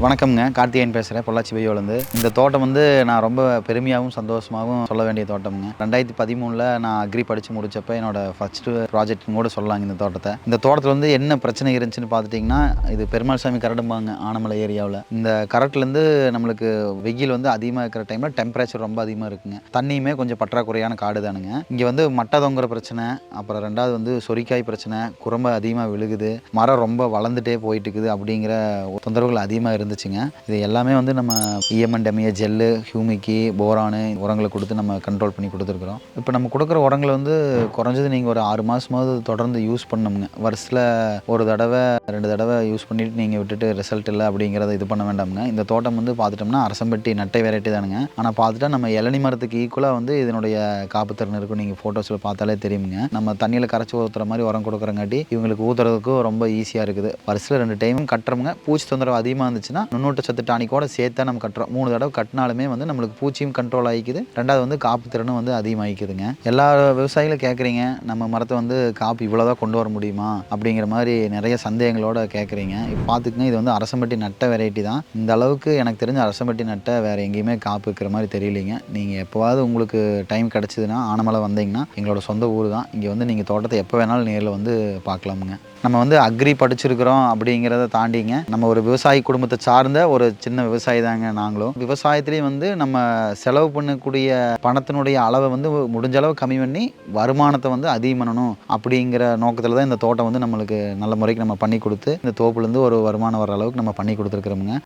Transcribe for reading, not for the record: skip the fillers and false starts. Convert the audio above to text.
வணக்கம்ங்க. கார்த்திகேயன் பேசுகிறேன், பொள்ளாச்சி பையோலேருந்து. இந்த தோட்டம் வந்து நான் ரொம்ப பெருமையாகவும் சந்தோஷமாகவும் சொல்ல வேண்டிய தோட்டம்ங்க. 2013ல் நான் அக்ரி படித்து முடித்தப்போ என்னோட ஃபஸ்ட்டு ப்ராஜெக்ட்னு கூட சொல்லலாங்க இந்த தோட்டத்தை. இந்த தோட்டத்தில் வந்து என்ன பிரச்சனை இருந்துச்சுன்னு பார்த்துட்டிங்கன்னா, இது பெருமாள் சாமி கரடும்பாங்க ஆனமலை ஏரியாவில். இந்த கரட்லேருந்து நம்மளுக்கு வெயில் வந்து அதிகமாக இருக்கிற டைமில் டெம்பரேச்சர் ரொம்ப அதிகமாக இருக்குங்க. தண்ணியுமே கொஞ்சம் பற்றாக்குறையான காடு தானுங்க. இங்கே வந்து மட்டை தொங்குற பிரச்சனை, அப்புறம் 2வது வந்து சொரிக்காய் பிரச்சனை, குரம்பு அதிகமாக விழுகுது, மரம் ரொம்ப வளர்ந்துட்டே போயிட்டு இருக்குது அப்படிங்கிற தொந்தரவுகள் அதிகமாக இருந்துச்சுங்க. இது எல்லாமே வந்து நம்ம இஎம்என்டமிஏ ஜெல்லு, ஹியூமிக்கி, போரானு உரங்களை கொடுத்து நம்ம கண்ட்ரோல் பண்ணி கொடுத்துருக்குறோம். இப்போ நம்ம கொடுக்குற உரங்கள் வந்து குறைஞ்சது நீங்கள் ஒரு 6 மாதமாவது தொடர்ந்து யூஸ் பண்ணணுங்க. வருஷத்தில் ஒரு தடவை 2 தடவை யூஸ் பண்ணிவிட்டு நீங்கள் விட்டுட்டு ரிசல்ட் இல்லை அப்படிங்கிறத இது பண்ண வேண்டாமுங்க. இந்த தோட்டம் வந்து பார்த்துட்டோம்னா அரசம்பட்டி நட்டை வெரைட்டி தானுங்க. ஆனால் பார்த்துட்டா நம்ம இளநி மரத்துக்கு ஈக்குவலாக வந்து இதனுடைய காப்புத்திறன் இருக்கும். நீங்கள் ஃபோட்டோஸில் பார்த்தாலே தெரியுங்க. நம்ம தண்ணியில் கரைச்சி ஊற்றுற மாதிரி உரம் கொடுக்குறங்காட்டி இவங்களுக்கு ஊற்றுறதுக்கும் ரொம்ப ஈஸியாக இருக்குது. வருஷத்தில் 2 டைமும் கட்டுறோமுங்க. பூச்சி தொந்தரவு அதிகமாக இருந்துச்சுன்னா நுண்ணூட்ட சத்து டானிக்கோட சேர்த்தா நம்ம கட்டுறோம். 3 தடவை கட்டினாலுமே வந்து நம்மளுக்கு பூச்சியும் கண்ட்ரோல் ஆகிக்குது. 2வது வந்து காப்பு திறனும் வந்து அதிகமாகிக்குதுங்க. எல்லா விவசாயிகளும் கேட்குறீங்க, நம்ம மரத்தை வந்து காப்பு இவ்வளோதான் கொண்டு வர முடியுமா அப்படிங்கிற மாதிரி நிறைய சந்தேகங்களோட கேட்குறீங்க. இப்போ பார்த்துக்குங்க, இது வந்து அரசம்பட்டி நட்டை வெரைட்டி தான். இந்த அளவுக்கு எனக்கு தெரிஞ்ச அரசம்பட்டி நட்டை வேறு எங்கேயுமே காப்பு இருக்கிற மாதிரி தெரியலைங்க. நீங்கள் எப்போவாவது உங்களுக்கு டைம் கிடச்சிதுன்னா ஆனமலை வந்தீங்கன்னா எங்களோட சொந்த ஊர் தான். இங்கே வந்து நீங்கள் தோட்டத்தை எப்போ வேணாலும் நேரில் வந்து பார்க்கலாமுங்க. நம்ம வந்து அக்ரி படிச்சிருக்கிறோம் அப்படிங்கிறத தாண்டிங்க, நம்ம ஒரு விவசாயி குடும்பத்தை சார்ந்த ஒரு சின்ன விவசாயி தாங்க நாங்களும். விவசாயத்துலேயும் வந்து நம்ம செலவு பண்ணக்கூடிய பணத்தினுடைய அளவை வந்து முடிஞ்ச அளவு கம்மி பண்ணி வருமானத்தை வந்து அதிகம் பண்ணணும் அப்படிங்கிற நோக்கத்தில் தான் இந்த தோட்டம் வந்து நம்மளுக்கு நல்ல முறைக்கு நம்ம பண்ணி கொடுத்து இந்த தோப்புலேருந்து ஒரு வருமானம் வர அளவுக்கு நம்ம பண்ணி கொடுத்துருக்குறோமுங்க.